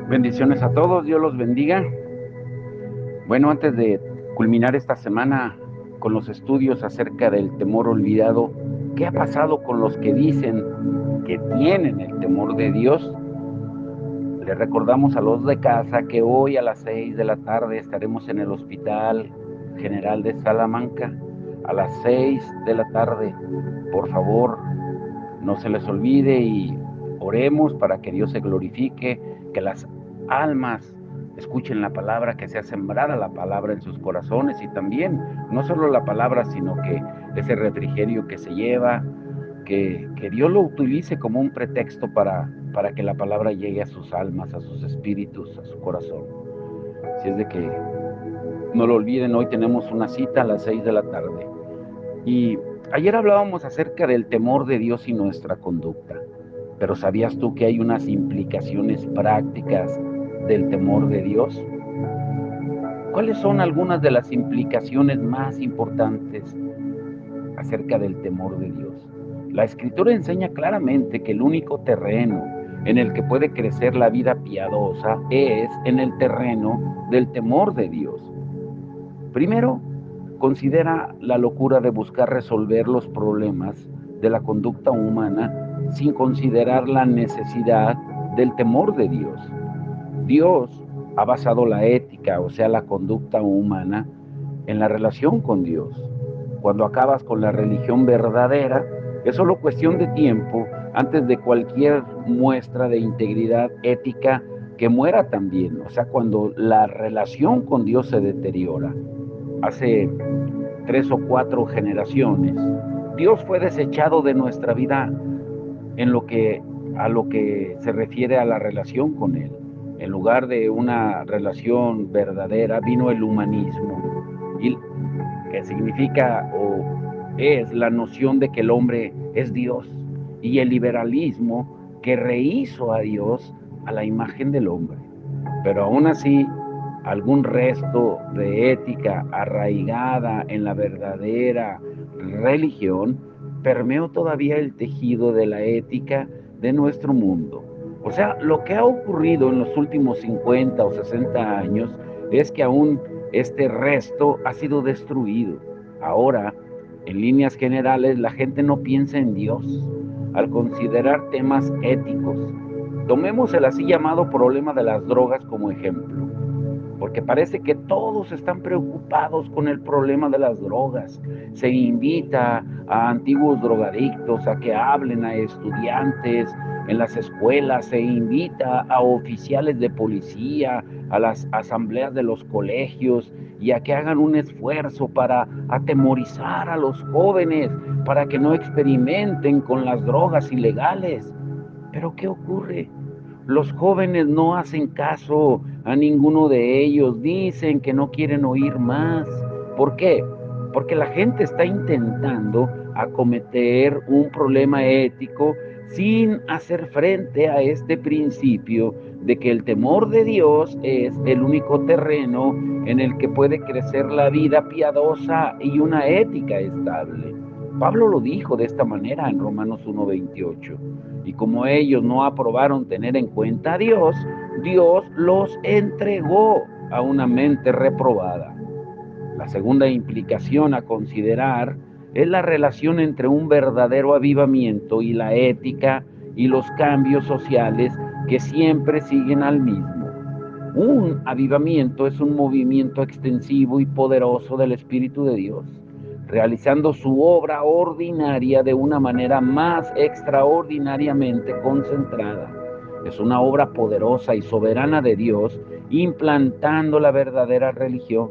Bendiciones a todos, Dios los bendiga. Bueno, antes de culminar esta semana con los estudios acerca del temor olvidado, ¿qué ha pasado con los que dicen que tienen el temor de Dios? Les recordamos a los de casa que hoy a las 6 de la tarde estaremos en el Hospital General de Salamanca. A las 6 de la tarde, por favor, no se les olvide y oremos para que Dios se glorifique, que las almas escuchen la palabra, que sea sembrada la palabra en sus corazones y también no solo la palabra, sino que ese refrigerio que se lleva, que Dios lo utilice como un pretexto para que la palabra llegue a sus almas, a sus espíritus, a su corazón. Si es de que no lo olviden, hoy tenemos una cita a las 6 de la tarde. Y ayer hablábamos acerca del temor de Dios y nuestra conducta. Pero ¿sabías tú que hay unas implicaciones prácticas del temor de Dios? ¿Cuáles son algunas de las implicaciones más importantes acerca del temor de Dios? La Escritura enseña claramente que el único terreno en el que puede crecer la vida piadosa es en el terreno del temor de Dios. Primero, considera la locura de buscar resolver los problemas de la conducta humana sin considerar la necesidad del temor de Dios. Dios ha basado la ética, o sea, la conducta humana, en la relación con Dios. Cuando acabas con la religión verdadera, es solo cuestión de tiempo antes de cualquier muestra de integridad ética que muera también. O sea, cuando la relación con Dios se deteriora. Hace 3 o 4 generaciones, Dios fue desechado de nuestra vida en a lo que se refiere a la relación con Él. En lugar de una relación verdadera, vino el humanismo, y que significa o es la noción de que el hombre es Dios, y el liberalismo que rehizo a Dios a la imagen del hombre. Pero aún así, algún resto de ética arraigada en la verdadera religión permeó todavía el tejido de la ética de nuestro mundo. O sea, lo que ha ocurrido en los últimos 50 o 60 años es que aún este resto ha sido destruido. Ahora, en líneas generales, la gente no piensa en Dios al considerar temas éticos. Tomemos el así llamado problema de las drogas como ejemplo, porque parece que todos están preocupados con el problema de las drogas. Se invita a antiguos drogadictos a que hablen a estudiantes en las escuelas, se invita a oficiales de policía, a las asambleas de los colegios y a que hagan un esfuerzo para atemorizar a los jóvenes, para que no experimenten con las drogas ilegales. Pero ¿qué ocurre? Los jóvenes no hacen caso a ninguno de ellos, dicen que no quieren oír más. ¿Por qué? Porque la gente está intentando acometer un problema ético sin hacer frente a este principio de que el temor de Dios es el único terreno en el que puede crecer la vida piadosa y una ética estable. Pablo lo dijo de esta manera en Romanos 1:28. Y como ellos no aprobaron tener en cuenta a Dios, Dios los entregó a una mente reprobada. La segunda implicación a considerar es la relación entre un verdadero avivamiento y la ética y los cambios sociales que siempre siguen al mismo. Un avivamiento es un movimiento extensivo y poderoso del Espíritu de Dios, realizando su obra ordinaria de una manera más extraordinariamente concentrada. Es una obra poderosa y soberana de Dios, implantando la verdadera religión,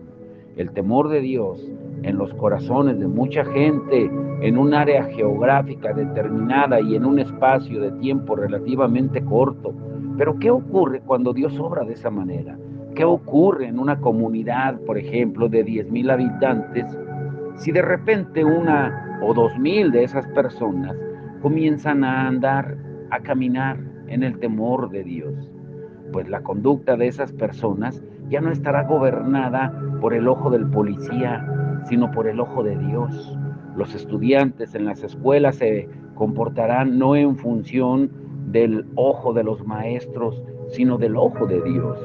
el temor de Dios en los corazones de mucha gente, en un área geográfica determinada y en un espacio de tiempo relativamente corto. Pero ¿qué ocurre cuando Dios obra de esa manera? ¿Qué ocurre en una comunidad, por ejemplo, de 10,000 habitantes, si de repente 1 o 2,000 de esas personas comienzan a andar, a caminar en el temor de Dios? Pues la conducta de esas personas ya no estará gobernada por el ojo del policía, sino por el ojo de Dios. Los estudiantes en las escuelas se comportarán no en función del ojo de los maestros, sino del ojo de Dios.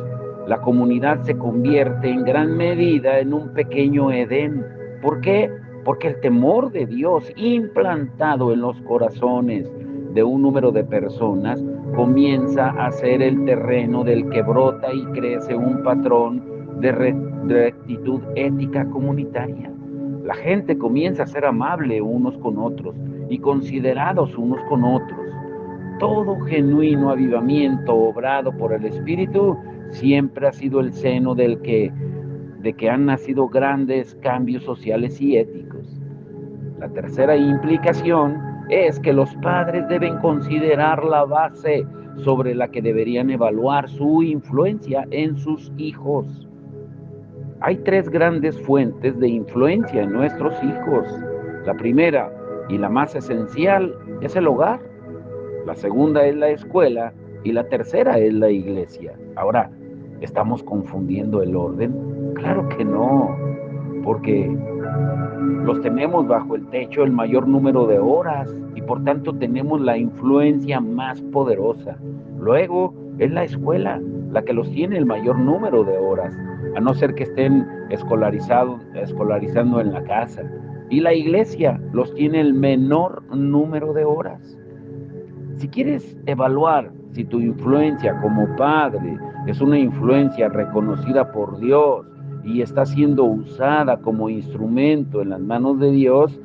La comunidad se convierte en gran medida en un pequeño Edén. ¿Por qué? Porque el temor de Dios implantado en los corazones de un número de personas comienza a ser el terreno del que brota y crece un patrón de rectitud ética comunitaria. La gente comienza a ser amable unos con otros y considerados unos con otros. Todo genuino avivamiento obrado por el Espíritu siempre ha sido el seno de que han nacido grandes cambios sociales y éticos. La tercera implicación es que los padres deben considerar la base sobre la que deberían evaluar su influencia en sus hijos. Hay tres grandes fuentes de influencia en nuestros hijos. La primera y la más esencial es el hogar. La segunda es la escuela y la tercera es la iglesia. Ahora, ¿estamos confundiendo el orden? Claro que no, porque los tenemos bajo el techo el mayor número de horas y por tanto tenemos la influencia más poderosa. Luego es la escuela la que los tiene el mayor número de horas, a no ser que estén escolarizando en la casa. Y la iglesia los tiene el menor número de horas. Si quieres evaluar si tu influencia como padre es una influencia reconocida por Dios y está siendo usada como instrumento en las manos de Dios,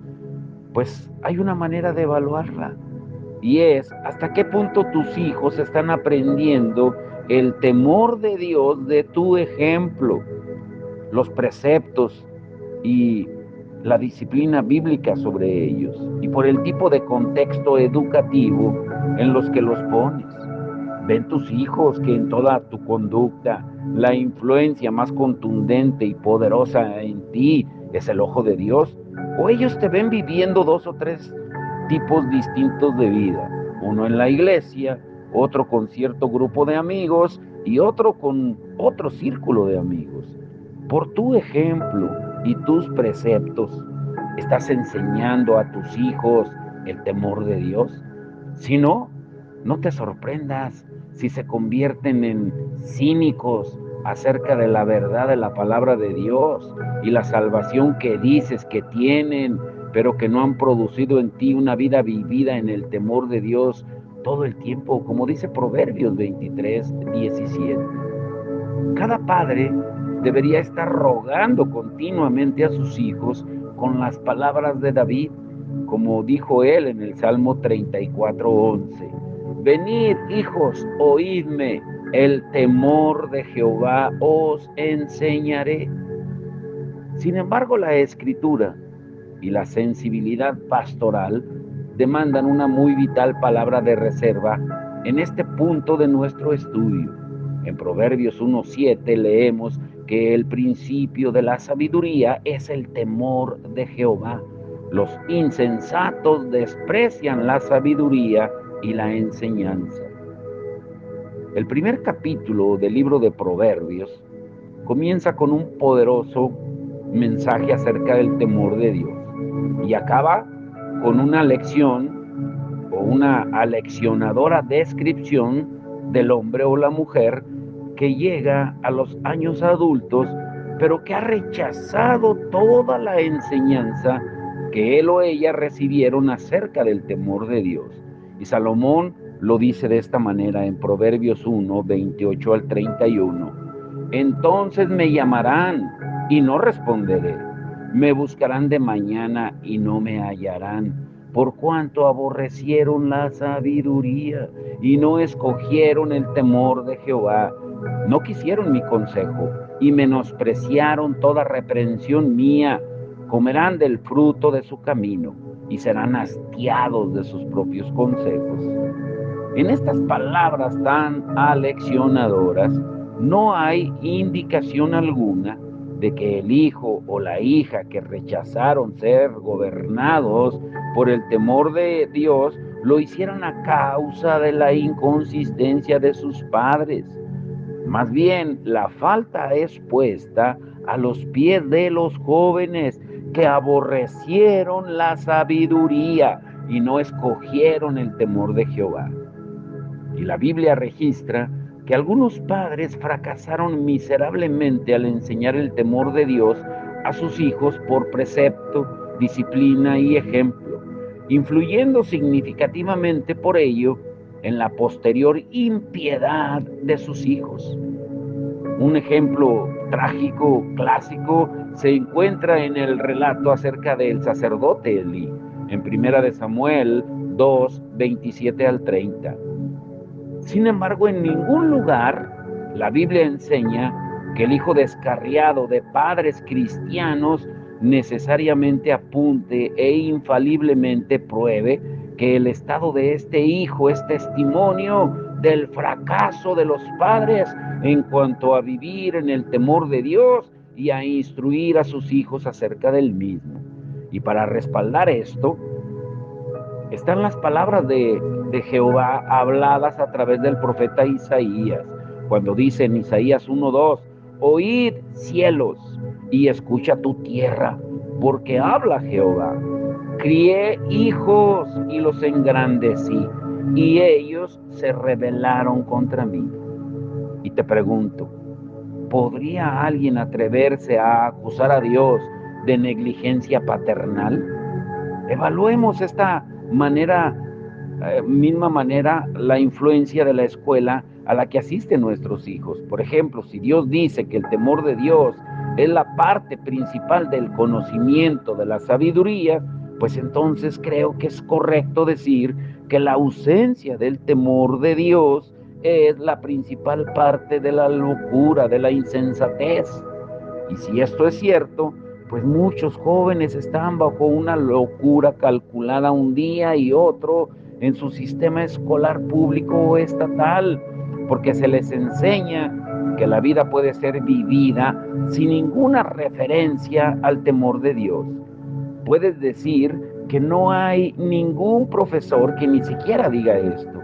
pues hay una manera de evaluarla. Y es hasta qué punto tus hijos están aprendiendo el temor de Dios de tu ejemplo, los preceptos y la disciplina bíblica sobre ellos, y por el tipo de contexto educativo en los que los pones. Ven tus hijos que en toda tu conducta la influencia más contundente y poderosa en ti es el ojo de Dios, o ellos te ven viviendo dos o tres tipos distintos de vida, uno en la iglesia, otro con cierto grupo de amigos y otro con otro círculo de amigos. Por tu ejemplo y tus preceptos, ¿estás enseñando a tus hijos el temor de Dios? Si no, no te sorprendas si se convierten en cínicos acerca de la verdad de la palabra de Dios y la salvación que dices que tienen, pero que no han producido en ti una vida vivida en el temor de Dios todo el tiempo, como dice Proverbios 23:17. Cada padre debería estar rogando continuamente a sus hijos con las palabras de David, como dijo él en el Salmo 34:11. Venid, hijos, oídme, el temor de Jehová os enseñaré. Sin embargo, la escritura y la sensibilidad pastoral demandan una muy vital palabra de reserva en este punto de nuestro estudio. En Proverbios 1:7 leemos que el principio de la sabiduría es el temor de Jehová. Los insensatos desprecian la sabiduría y la enseñanza. El primer capítulo del libro de Proverbios comienza con un poderoso mensaje acerca del temor de Dios y acaba con una lección o una aleccionadora descripción del hombre o la mujer que llega a los años adultos, pero que ha rechazado toda la enseñanza que él o ella recibieron acerca del temor de Dios. Y Salomón lo dice de esta manera en Proverbios 1:28-31. Entonces me llamarán y no responderé. Me buscarán de mañana y no me hallarán, por cuanto aborrecieron la sabiduría y no escogieron el temor de Jehová. No quisieron mi consejo y menospreciaron toda reprensión mía. Comerán del fruto de su camino y serán hastiados de sus propios consejos. En estas palabras tan aleccionadoras no hay indicación alguna de que el hijo o la hija que rechazaron ser gobernados por el temor de Dios lo hicieran a causa de la inconsistencia de sus padres. Más bien, la falta es puesta a los pies de los jóvenes que aborrecieron la sabiduría y no escogieron el temor de Jehová. Y la Biblia registra que algunos padres fracasaron miserablemente al enseñar el temor de Dios a sus hijos por precepto, disciplina y ejemplo, influyendo significativamente por ello en la posterior impiedad de sus hijos. Un ejemplo trágico, clásico, se encuentra en el relato acerca del sacerdote Elí, en 1 Samuel 2, 27 al 30. Sin embargo, en ningún lugar la Biblia enseña que el hijo descarriado de padres cristianos necesariamente apunte e infaliblemente pruebe que el estado de este hijo es testimonio del fracaso de los padres en cuanto a vivir en el temor de Dios y a instruir a sus hijos acerca del mismo. Y para respaldar esto, están las palabras de Jehová habladas a través del profeta Isaías, cuando dice en Isaías 1:2, oíd cielos y escucha tu tierra, porque habla Jehová. Crié hijos y los engrandecí, y ellos se rebelaron contra mí. Y te pregunto, ¿podría alguien atreverse a acusar a Dios de negligencia paternal? Evaluemos esta misma manera la influencia de la escuela a la que asisten nuestros hijos. Por ejemplo, si Dios dice que el temor de Dios es la parte principal del conocimiento de la sabiduría, pues entonces creo que es correcto decir que la ausencia del temor de Dios es la principal parte de la locura, de la insensatez. Y si esto es cierto, pues muchos jóvenes están bajo una locura calculada un día y otro en su sistema escolar público o estatal, porque se les enseña que la vida puede ser vivida sin ninguna referencia al temor de Dios. Puedes decir que no hay ningún profesor que ni siquiera diga esto,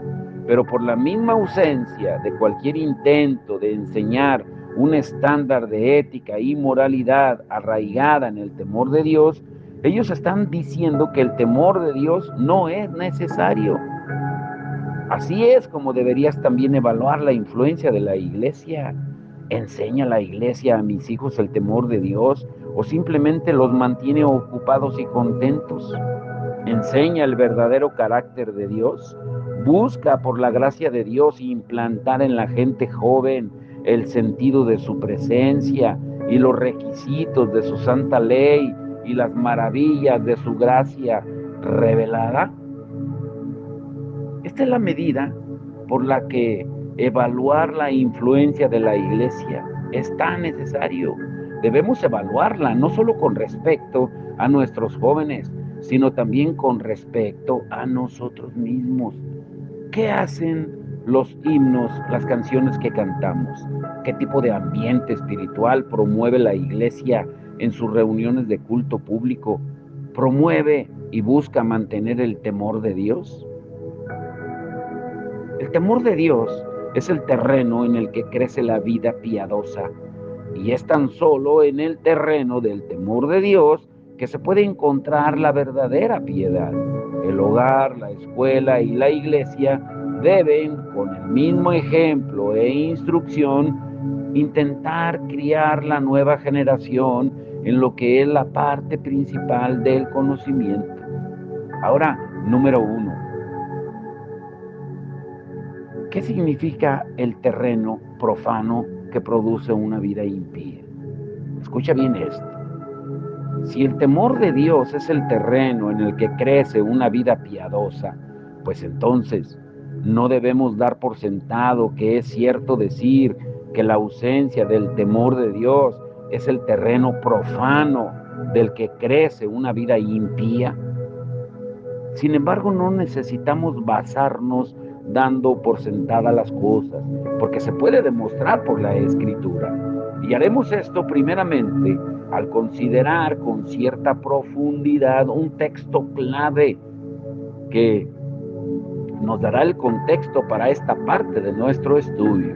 pero por la misma ausencia de cualquier intento de enseñar un estándar de ética y moralidad arraigada en el temor de Dios, ellos están diciendo que el temor de Dios no es necesario. Así es como deberías también evaluar la influencia de la iglesia. ¿Enseña la iglesia a mis hijos el temor de Dios o simplemente los mantiene ocupados y contentos? ¿Enseña el verdadero carácter de Dios? ¿Busca por la gracia de Dios implantar en la gente joven el sentido de su presencia y los requisitos de su santa ley y las maravillas de su gracia revelada? Esta es la medida por la que evaluar la influencia de la iglesia es tan necesario. Debemos evaluarla no solo con respecto a nuestros jóvenes, sino también con respecto a nosotros mismos. ¿Qué hacen los himnos, las canciones que cantamos? ¿Qué tipo de ambiente espiritual promueve la iglesia en sus reuniones de culto público? ¿Promueve y busca mantener el temor de Dios? El temor de Dios es el terreno en el que crece la vida piadosa, y es tan solo en el terreno del temor de Dios que se puede encontrar la verdadera piedad. El hogar, la escuela y la iglesia deben, con el mismo ejemplo e instrucción, intentar criar la nueva generación en lo que es la parte principal del conocimiento. Ahora, número 1. ¿Qué significa el terreno profano que produce una vida impía? Escucha bien esto. Si el temor de Dios es el terreno en el que crece una vida piadosa, pues entonces no debemos dar por sentado que es cierto decir que la ausencia del temor de Dios es el terreno profano del que crece una vida impía. Sin embargo, no necesitamos basarnos dando por sentada las cosas, porque se puede demostrar por la Escritura. Y haremos esto primeramente al considerar con cierta profundidad un texto clave que nos dará el contexto para esta parte de nuestro estudio.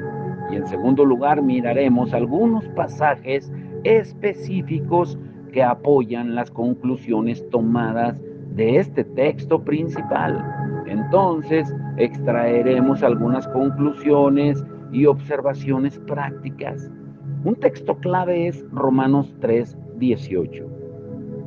Y en segundo lugar, miraremos algunos pasajes específicos que apoyan las conclusiones tomadas de este texto principal. Entonces, extraeremos algunas conclusiones y observaciones prácticas. Un texto clave es Romanos 3:18.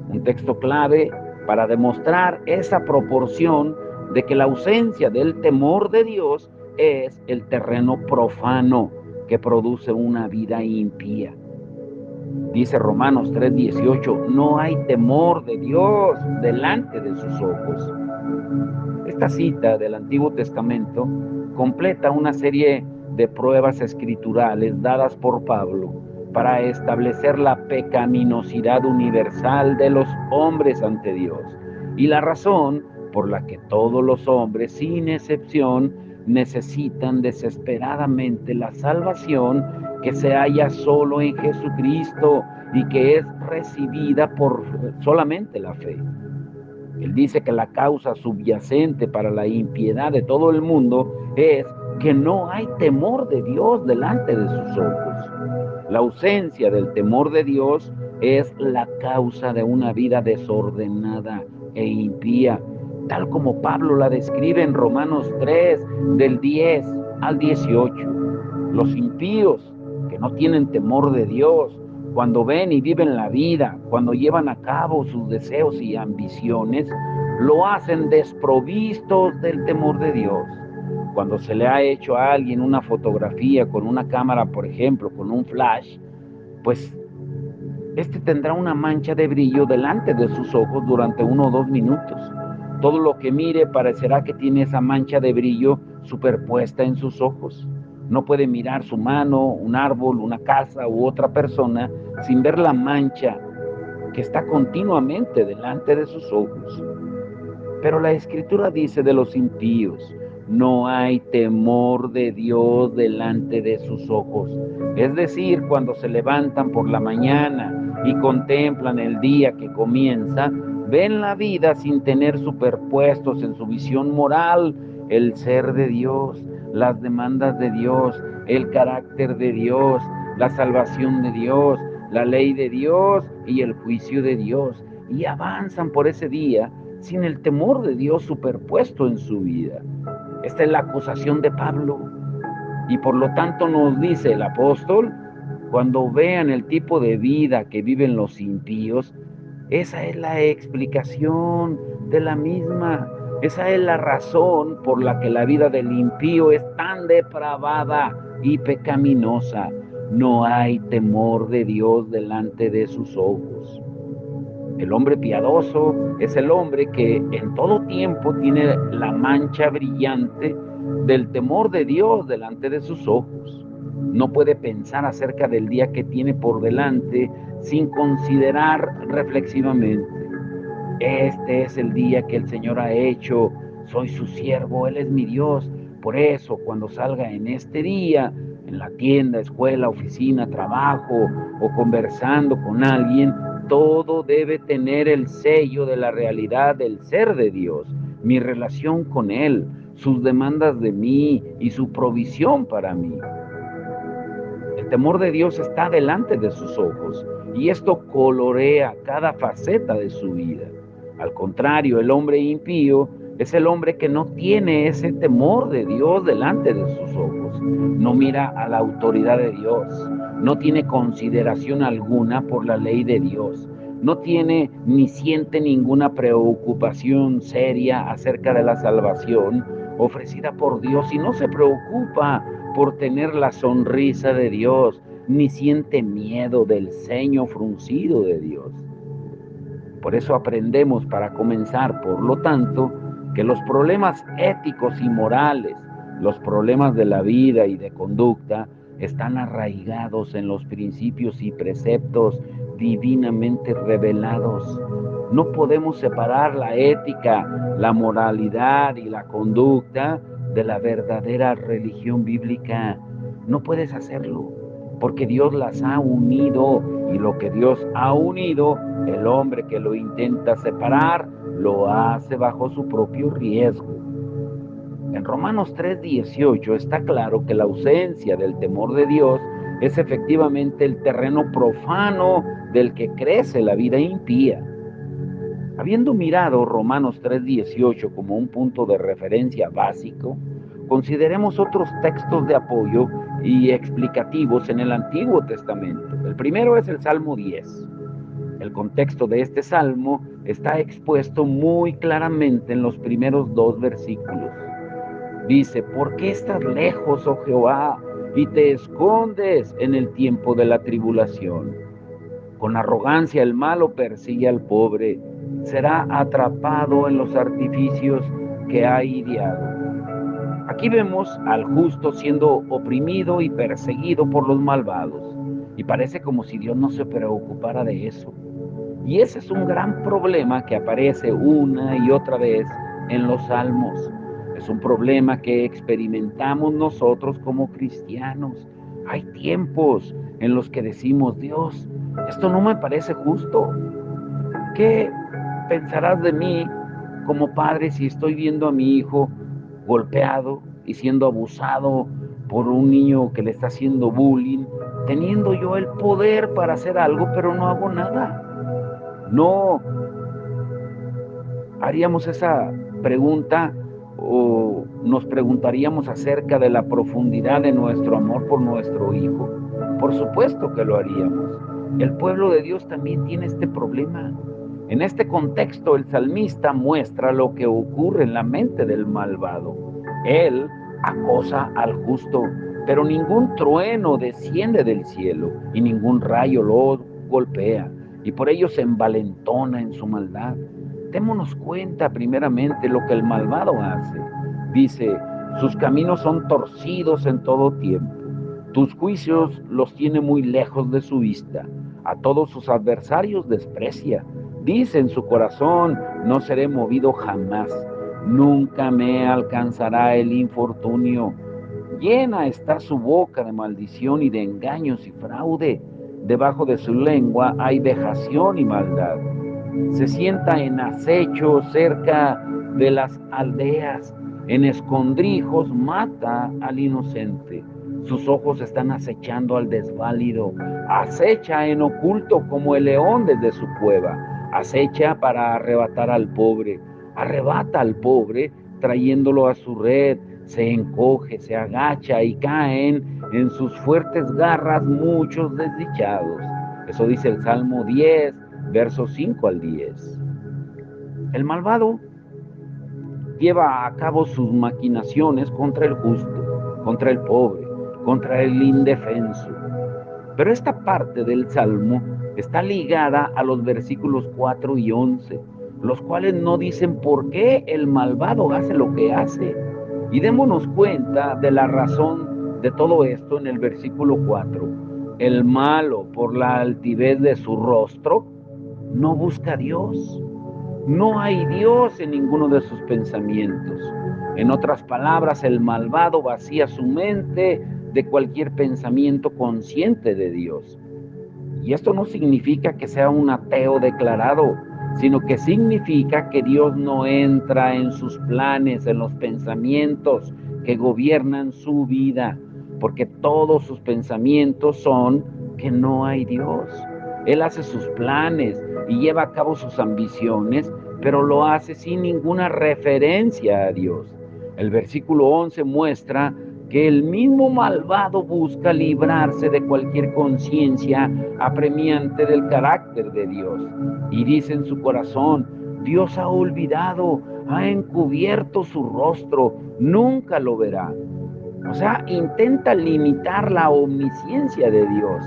Un texto clave para demostrar esa proporción de que la ausencia del temor de Dios es el terreno profano que produce una vida impía. Dice Romanos 3:18, no hay temor de Dios delante de sus ojos. Esta cita del Antiguo Testamento completa una serie de pruebas escriturales dadas por Pablo para establecer la pecaminosidad universal de los hombres ante Dios y la razón por la que todos los hombres, sin excepción, necesitan desesperadamente la salvación que se halla solo en Jesucristo y que es recibida por solamente la fe. Él dice que la causa subyacente para la impiedad de todo el mundo es que no hay temor de Dios delante de sus ojos. La ausencia del temor de Dios es la causa de una vida desordenada e impía, tal como Pablo la describe en Romanos 3, del 10 al 18. Los impíos que no tienen temor de Dios, cuando ven y viven la vida, cuando llevan a cabo sus deseos y ambiciones, lo hacen desprovistos del temor de Dios. Cuando se le ha hecho a alguien una fotografía con una cámara, por ejemplo, con un flash, pues este tendrá una mancha de brillo delante de sus ojos durante 1 o 2 minutos. Todo lo que mire parecerá que tiene esa mancha de brillo superpuesta en sus ojos. No puede mirar su mano, un árbol, una casa u otra persona sin ver la mancha que está continuamente delante de sus ojos. Pero la Escritura dice de los impíos, no hay temor de Dios delante de sus ojos. Es decir, cuando se levantan por la mañana y contemplan el día que comienza, ven la vida sin tener superpuestos en su visión moral el ser de Dios, las demandas de Dios, el carácter de Dios, la salvación de Dios, la ley de Dios y el juicio de Dios, y avanzan por ese día sin el temor de Dios superpuesto en su vida. Esta es la acusación de Pablo. Y por lo tanto nos dice el apóstol, cuando vean el tipo de vida que viven los impíos, esa es la explicación de la misma. Esa es la razón por la que la vida del impío es tan depravada y pecaminosa. No hay temor de Dios delante de sus ojos. El hombre piadoso es el hombre que en todo tiempo tiene la mancha brillante del temor de Dios delante de sus ojos. No puede pensar acerca del día que tiene por delante sin considerar reflexivamente. Este es el día que el Señor ha hecho, soy su siervo, Él es mi Dios. Por eso, cuando salga en este día, en la tienda, escuela, oficina, trabajo o conversando con alguien, todo debe tener el sello de la realidad del ser de Dios, mi relación con Él, sus demandas de mí y su provisión para mí. El temor de Dios está delante de sus ojos y esto colorea cada faceta de su vida. Al contrario, el hombre impío es el hombre que no tiene ese temor de Dios delante de sus ojos. No mira a la autoridad de Dios, no tiene consideración alguna por la ley de Dios, no tiene ni siente ninguna preocupación seria acerca de la salvación ofrecida por Dios y no se preocupa por tener la sonrisa de Dios, ni siente miedo del ceño fruncido de Dios. Por eso aprendemos para comenzar, por lo tanto, que los problemas éticos y morales, los problemas de la vida y de conducta, están arraigados en los principios y preceptos divinamente revelados. No podemos separar la ética, la moralidad y la conducta de la verdadera religión bíblica. No puedes hacerlo, porque Dios las ha unido, y lo que Dios ha unido, el hombre que lo intenta separar, lo hace bajo su propio riesgo. En Romanos 3:18 está claro que la ausencia del temor de Dios es efectivamente el terreno profano del que crece la vida impía. Habiendo mirado Romanos 3:18 como un punto de referencia básico, consideremos otros textos de apoyo y explicativos en el Antiguo Testamento. El primero es el Salmo 10. El contexto de este salmo está expuesto muy claramente en los primeros 2 versículos. Dice: ¿por qué estás lejos, oh Jehová, y te escondes en el tiempo de la tribulación? Con arrogancia el malo persigue al pobre, será atrapado en los artificios que ha ideado. Aquí vemos al justo siendo oprimido y perseguido por los malvados, y parece como si Dios no se preocupara de eso. Y ese es un gran problema que aparece una y otra vez en los salmos. Es un problema que experimentamos nosotros como cristianos. Hay tiempos en los que decimos: Dios, esto no me parece justo. ¿Qué pensarás de mí como padre si estoy viendo a mi hijo golpeado y siendo abusado por un niño que le está haciendo bullying, teniendo yo el poder para hacer algo, pero no hago nada? No haríamos esa pregunta o nos preguntaríamos acerca de la profundidad de nuestro amor por nuestro hijo. Por supuesto que lo haríamos. El pueblo de Dios también tiene este problema. En este contexto, el salmista muestra lo que ocurre en la mente del malvado. Él acosa al justo, pero ningún trueno desciende del cielo y ningún rayo lo golpea, y por ello se envalentona en su maldad. Démonos cuenta primeramente lo que el malvado hace. Dice: sus caminos son torcidos en todo tiempo. Tus juicios los tiene muy lejos de su vista. A todos sus adversarios desprecia. Dice en su corazón: no seré movido jamás. Nunca me alcanzará el infortunio. Llena está su boca de maldición y de engaños y fraude. Debajo de su lengua hay vejación y maldad. Se sienta en acecho cerca de las aldeas, en escondrijos mata al inocente. Sus ojos están acechando al desválido, acecha en oculto como el león desde su cueva, acecha para arrebatar al pobre, arrebata al pobre trayéndolo a su red, se encoge, se agacha y caen en sus fuertes garras muchos desdichados. Eso dice el Salmo 10, versos 5 al 10. El malvado lleva a cabo sus maquinaciones contra el justo, contra el pobre, contra el indefenso. Pero esta parte del Salmo está ligada a los versículos 4 y 11, los cuales no dicen por qué el malvado hace lo que hace. Y démonos cuenta de la razón de todo esto en el versículo 4. El malo, por la altivez de su rostro, no busca a Dios. No hay Dios en ninguno de sus pensamientos. En otras palabras, el malvado vacía su mente de cualquier pensamiento consciente de Dios. Y esto no significa que sea un ateo declarado, sino que significa que Dios no entra en sus planes, en los pensamientos que gobiernan su vida, porque todos sus pensamientos son que no hay Dios. Él hace sus planes y lleva a cabo sus ambiciones, pero lo hace sin ninguna referencia a Dios. El versículo 11 muestra que el mismo malvado busca librarse de cualquier conciencia apremiante del carácter de Dios. Y dice en su corazón: Dios ha olvidado, ha encubierto su rostro, nunca lo verá. O sea, intenta limitar la omnisciencia de Dios.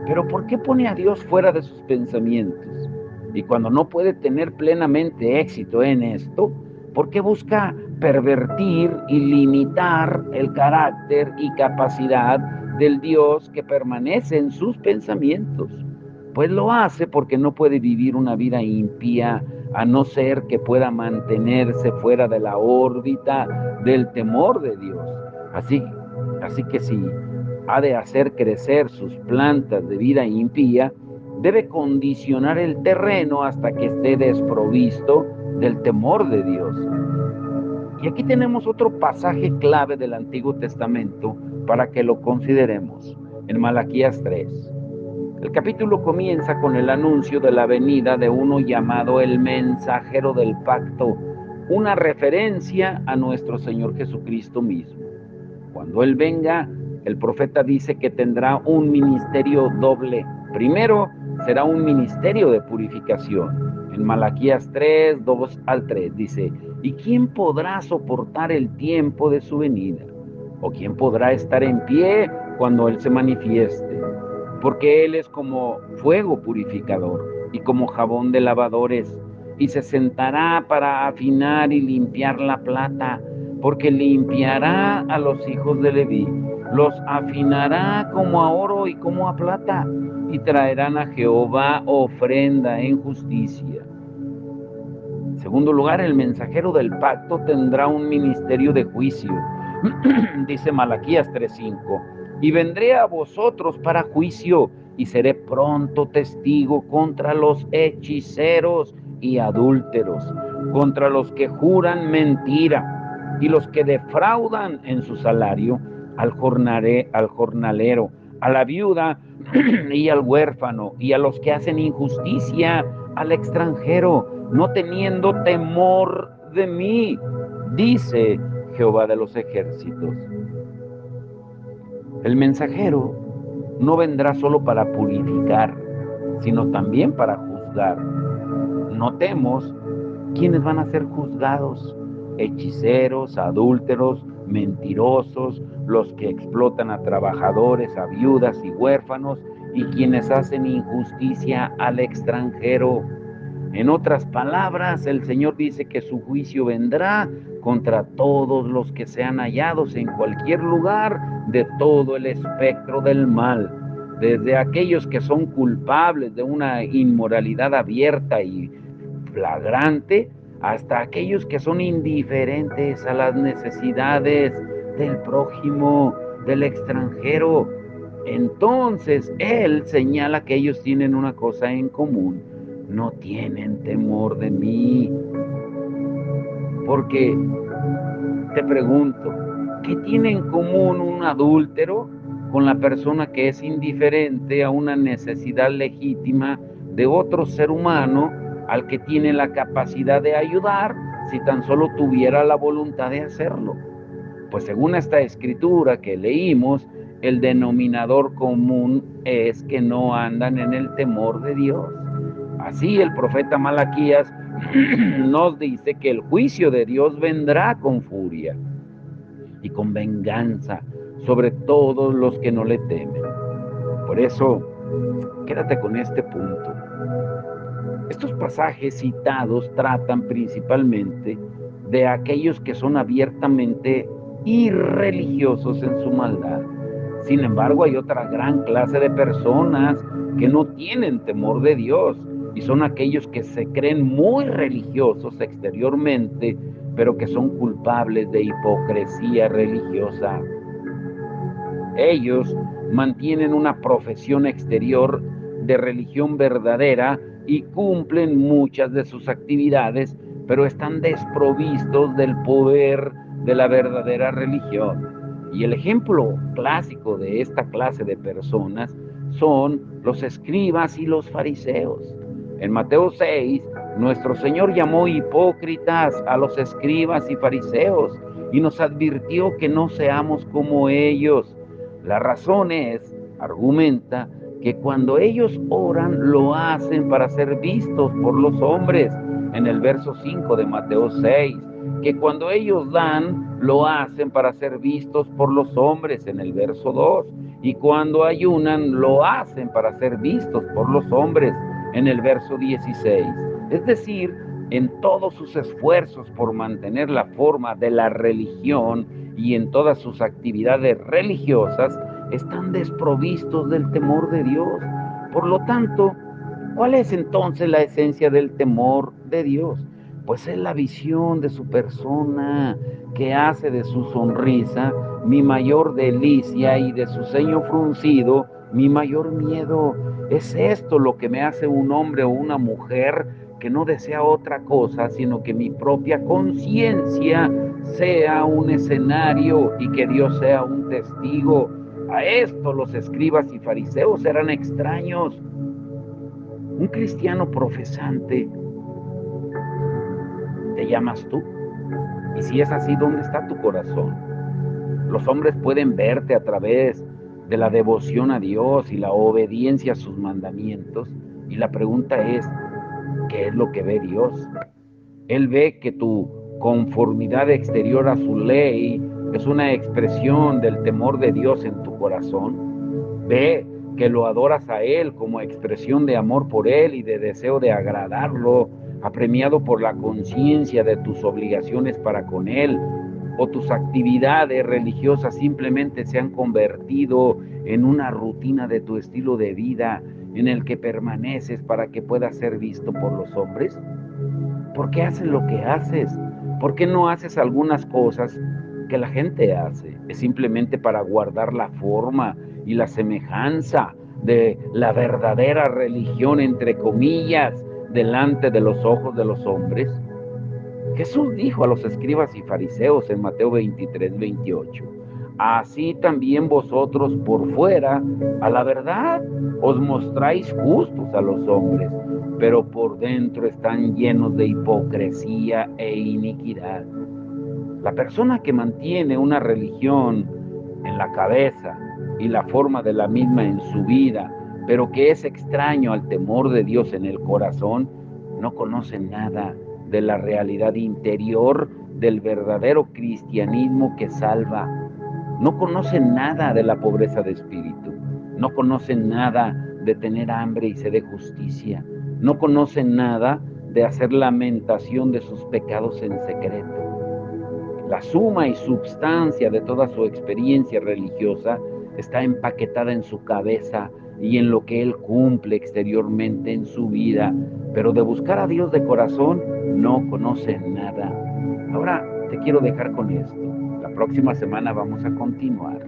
Pero ¿por qué pone a Dios fuera de sus pensamientos? Y cuando no puede tener plenamente éxito en esto, ¿por qué busca pervertir y limitar el carácter y capacidad del Dios que permanece en sus pensamientos? Pues lo hace porque no puede vivir una vida impía, a no ser que pueda mantenerse fuera de la órbita del temor de Dios. Así que si ha de hacer crecer sus plantas de vida impía, debe condicionar el terreno hasta que esté desprovisto del temor de Dios. Y aquí tenemos otro pasaje clave del Antiguo Testamento para que lo consideremos, en Malaquías 3. El capítulo comienza con el anuncio de la venida de uno llamado el mensajero del pacto, una referencia a nuestro Señor Jesucristo mismo. Cuando Él venga, el profeta dice que tendrá un ministerio doble. Primero, será un ministerio de purificación. En Malaquías 3, 2 al 3 dice: ¿y quién podrá soportar el tiempo de su venida? ¿O quién podrá estar en pie cuando Él se manifieste? Porque Él es como fuego purificador y como jabón de lavadores, y se sentará para afinar y limpiar la plata, porque limpiará a los hijos de Leví, los afinará como a oro y como a plata, y traerán a Jehová ofrenda en justicia. En segundo lugar, el mensajero del pacto tendrá un ministerio de juicio. Dice Malaquías 3:5: y vendré a vosotros para juicio, y seré pronto testigo contra los hechiceros y adúlteros, contra los que juran mentira, y los que defraudan en su salario al jornalero, a la viuda y al huérfano, y a los que hacen injusticia al extranjero, no teniendo temor de mí, dice Jehová de los ejércitos. El mensajero no vendrá solo para purificar, sino también para juzgar. Notemos quiénes van a ser juzgados: hechiceros, adúlteros, mentirosos, los que explotan a trabajadores, a viudas y huérfanos, y quienes hacen injusticia al extranjero. En otras palabras, el Señor dice que su juicio vendrá contra todos los que sean hallados en cualquier lugar de todo el espectro del mal, desde aquellos que son culpables de una inmoralidad abierta y flagrante, hasta aquellos que son indiferentes a las necesidades del prójimo, del extranjero. Entonces, Él señala que ellos tienen una cosa en común: no tienen temor de mí. Porque te pregunto, ¿qué tiene en común un adúltero con la persona que es indiferente a una necesidad legítima de otro ser humano al que tiene la capacidad de ayudar si tan solo tuviera la voluntad de hacerlo? Pues según esta escritura que leímos, el denominador común es que no andan en el temor de Dios. Así el profeta Malaquías nos dice que el juicio de Dios vendrá con furia y con venganza sobre todos los que no le temen. Por eso, quédate con este punto. Estos pasajes citados tratan principalmente de aquellos que son abiertamente irreligiosos en su maldad. Sin embargo, hay otra gran clase de personas que no tienen temor de Dios, y son aquellos que se creen muy religiosos exteriormente, pero que son culpables de hipocresía religiosa. Ellos mantienen una profesión exterior de religión verdadera y cumplen muchas de sus actividades, pero están desprovistos del poder de la verdadera religión. Y el ejemplo clásico de esta clase de personas son los escribas y los fariseos. En Mateo 6, nuestro Señor llamó hipócritas a los escribas y fariseos y nos advirtió que no seamos como ellos. La razón es, argumenta, que cuando ellos oran lo hacen para ser vistos por los hombres, en el verso 5 de Mateo 6, que cuando ellos dan lo hacen para ser vistos por los hombres, en el verso 2, y cuando ayunan lo hacen para ser vistos por los hombres, en el verso 16. Es decir, en todos sus esfuerzos por mantener la forma de la religión y en todas sus actividades religiosas, están desprovistos del temor de Dios. Por lo tanto, ¿cuál es entonces la esencia del temor de Dios? Pues es la visión de su persona, que hace de su sonrisa mi mayor delicia y de su ceño fruncido mi mayor miedo. Es esto lo que me hace un hombre o una mujer que no desea otra cosa, sino que mi propia conciencia sea un escenario y que Dios sea un testigo. A esto los escribas y fariseos eran extraños. Un cristiano profesante, ¿te llamas tú? Y si es así, ¿dónde está tu corazón? Los hombres pueden verte a través de la devoción a Dios y la obediencia a sus mandamientos. Y la pregunta es, ¿qué es lo que ve Dios? Él ve que tu conformidad exterior a su ley es una expresión del temor de Dios en tu corazón. Ve que lo adoras a Él como expresión de amor por Él y de deseo de agradarlo, apremiado por la conciencia de tus obligaciones para con Él, o tus actividades religiosas simplemente se han convertido en una rutina de tu estilo de vida en el que permaneces para que puedas ser visto por los hombres. ¿Por qué haces lo que haces? ¿Por qué no haces algunas cosas que la gente hace? Es simplemente para guardar la forma y la semejanza de la verdadera religión, entre comillas, delante de los ojos de los hombres. Jesús dijo a los escribas y fariseos en Mateo 23, 28: así también vosotros por fuera, a la verdad, os mostráis justos a los hombres, pero por dentro están llenos de hipocresía e iniquidad. La persona que mantiene una religión en la cabeza y la forma de la misma en su vida, pero que es extraño al temor de Dios en el corazón, no conoce nada de la realidad interior del verdadero cristianismo que salva. No conoce nada de la pobreza de espíritu. No conoce nada de tener hambre y sed de justicia. No conoce nada de hacer lamentación de sus pecados en secreto. La suma y substancia de toda su experiencia religiosa está empaquetada en su cabeza y en lo que él cumple exteriormente en su vida, pero de buscar a Dios de corazón no conoce nada. Ahora te quiero dejar con esto. La próxima semana vamos a continuar.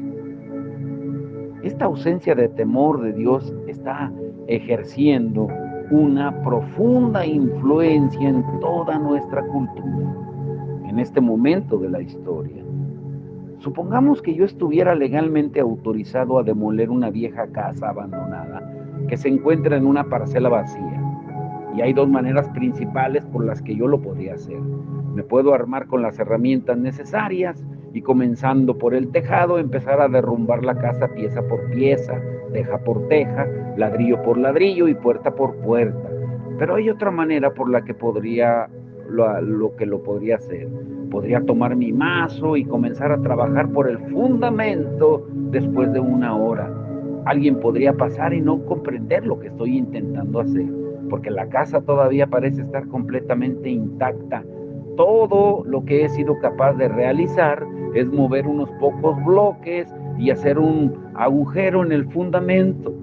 Esta ausencia de temor de Dios está ejerciendo una profunda influencia en toda nuestra cultura en este momento de la historia. Supongamos que yo estuviera legalmente autorizado a demoler una vieja casa abandonada que se encuentra en una parcela vacía. Y hay dos maneras principales por las que yo lo podría hacer. Me puedo armar con las herramientas necesarias y, comenzando por el tejado, empezar a derrumbar la casa pieza por pieza, teja por teja, ladrillo por ladrillo y puerta por puerta. Pero hay otra manera por la que lo podría hacer. Podría tomar mi mazo y comenzar a trabajar por el fundamento después de una hora. Alguien podría pasar y no comprender lo que estoy intentando hacer, porque la casa todavía parece estar completamente intacta. Todo lo que he sido capaz de realizar es mover unos pocos bloques y hacer un agujero en el fundamento.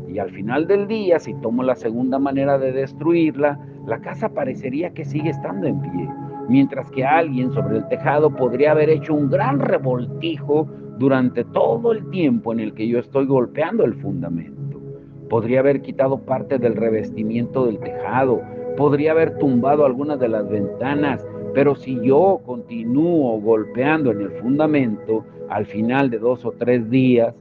Y al final del día, si tomo la segunda manera de destruirla, la casa parecería que sigue estando en pie, mientras que alguien sobre el tejado podría haber hecho un gran revoltijo durante todo el tiempo en el que yo estoy golpeando el fundamento. Podría haber quitado parte del revestimiento del tejado, podría haber tumbado algunas de las ventanas, pero si yo continúo golpeando en el fundamento, al final de 2 o 3 días,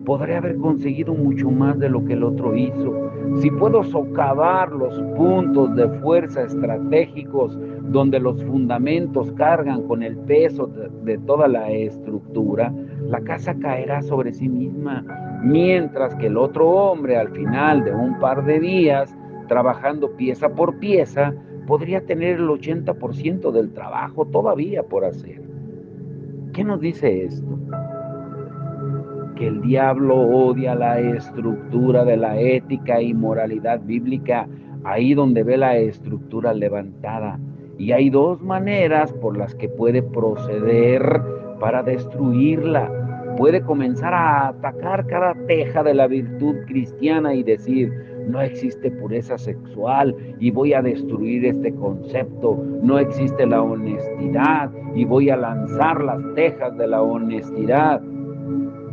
podré haber conseguido mucho más de lo que el otro hizo. Si puedo socavar los puntos de fuerza estratégicos donde los fundamentos cargan con el peso de toda la estructura, la casa caerá sobre sí misma, mientras que el otro hombre, al final de un par de días, trabajando pieza por pieza, podría tener el 80% del trabajo todavía por hacer. ¿Qué nos dice esto? Que el diablo odia la estructura de la ética y moralidad bíblica, ahí donde ve la estructura levantada. Y hay dos maneras por las que puede proceder para destruirla. Puede comenzar a atacar cada teja de la virtud cristiana y decir: no existe pureza sexual y voy a destruir este concepto. No existe la honestidad y voy a lanzar las tejas de la honestidad.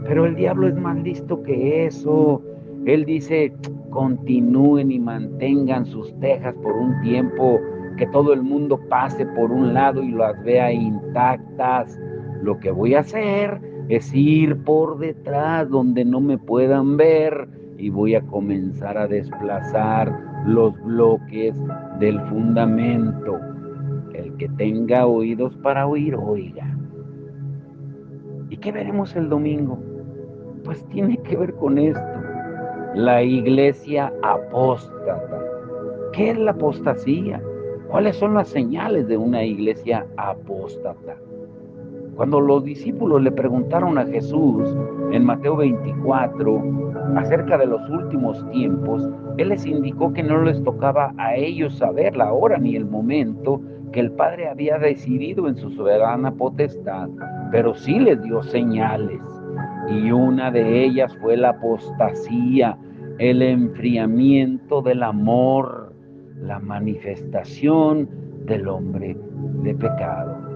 Pero el diablo es más listo que eso. Él dice: continúen y mantengan sus tejas por un tiempo, que todo el mundo pase por un lado y las vea intactas. Lo que voy a hacer es ir por detrás donde no me puedan ver y voy a comenzar a desplazar los bloques del fundamento. El que tenga oídos para oír, oiga. ¿Y qué veremos el domingo? Pues tiene que ver con esto, la iglesia apóstata. ¿Qué es la apostasía? ¿Cuáles son las señales de una iglesia apóstata? Cuando los discípulos le preguntaron a Jesús en Mateo 24 acerca de los últimos tiempos, Él les indicó que no les tocaba a ellos saber la hora ni el momento que el Padre había decidido en su soberana potestad, pero sí les dio señales. Y una de ellas fue la apostasía, el enfriamiento del amor, la manifestación del hombre de pecado.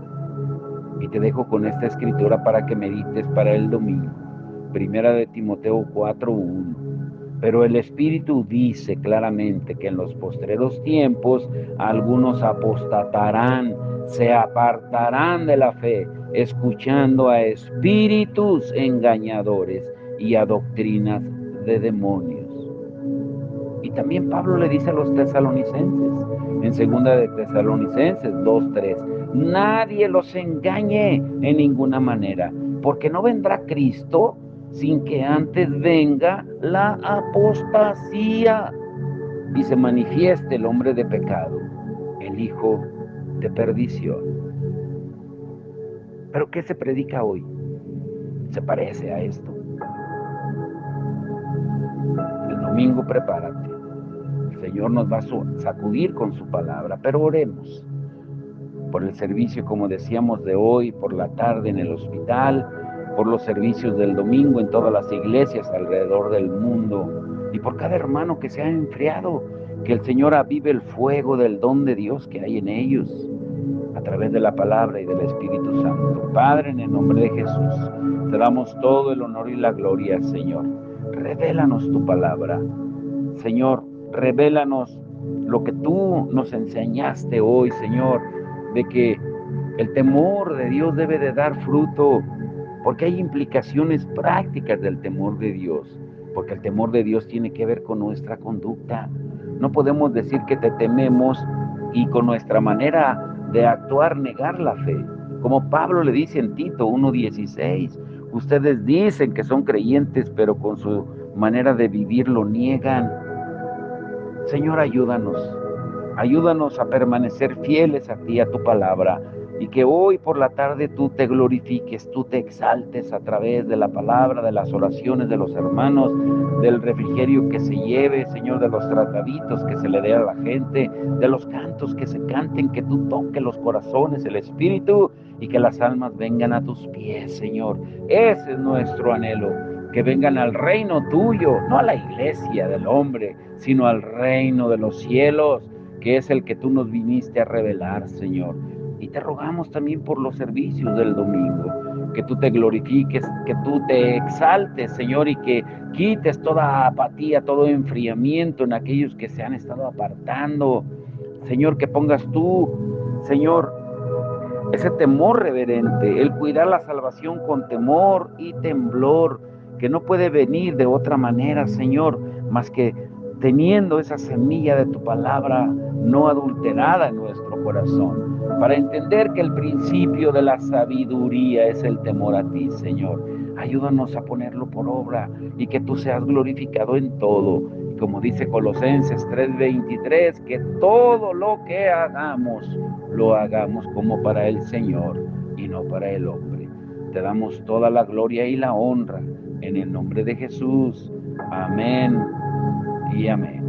Y te dejo con esta escritura para que medites para el domingo. Primera de Timoteo 4:1. Pero el Espíritu dice claramente que en los postreros tiempos algunos apostatarán, se apartarán de la fe, escuchando a espíritus engañadores y a doctrinas de demonios. Y también Pablo le dice a los tesalonicenses, en segunda de Tesalonicenses 2:3, nadie los engañe en ninguna manera, porque no vendrá Cristo sin que antes venga la apostasía y se manifieste el hombre de pecado, el hijo de perdición. ¿Pero qué se predica hoy? Se parece a esto. El domingo prepárate. El Señor nos va a sacudir con su palabra, pero oremos por el servicio, como decíamos, de hoy, por la tarde en el hospital, por los servicios del domingo en todas las iglesias alrededor del mundo y por cada hermano que se ha enfriado, que el Señor avive el fuego del don de Dios que hay en ellos a través de la palabra y del Espíritu Santo. Padre, en el nombre de Jesús, te damos todo el honor y la gloria, Señor. Revélanos tu palabra. Señor, revélanos lo que tú nos enseñaste hoy, Señor, de que el temor de Dios debe de dar fruto, porque hay implicaciones prácticas del temor de Dios, porque el temor de Dios tiene que ver con nuestra conducta. No podemos decir que te tememos y con nuestra manera de actuar negar la fe. Como Pablo le dice en Tito 1:16, ustedes dicen que son creyentes, pero con su manera de vivir lo niegan. Señor, ayúdanos a permanecer fieles a ti, a tu palabra, y que hoy por la tarde tú te glorifiques, tú te exaltes a través de la palabra, de las oraciones de los hermanos, del refrigerio que se lleve, Señor, de los trataditos que se le dé a la gente, de los cantos que se canten, que tú toques los corazones, el espíritu, y que las almas vengan a tus pies, Señor. Ese es nuestro anhelo, que vengan al reino tuyo, no a la iglesia del hombre, sino al reino de los cielos, que es el que tú nos viniste a revelar, Señor. Y te rogamos también por los servicios del domingo, que tú te glorifiques, que tú te exaltes, Señor, y que quites toda apatía, todo enfriamiento en aquellos que se han estado apartando. Señor, que pongas tú, Señor, ese temor reverente, el cuidar la salvación con temor y temblor, que no puede venir de otra manera, Señor, más que teniendo esa semilla de tu palabra no adulterada en nuestro corazón, para entender que el principio de la sabiduría es el temor a ti, Señor. Ayúdanos a ponerlo por obra y que tú seas glorificado en todo. Y como dice Colosenses 3:23, que todo lo que hagamos, lo hagamos como para el Señor y no para el hombre. Te damos toda la gloria y la honra en el nombre de Jesús. Amén y amén.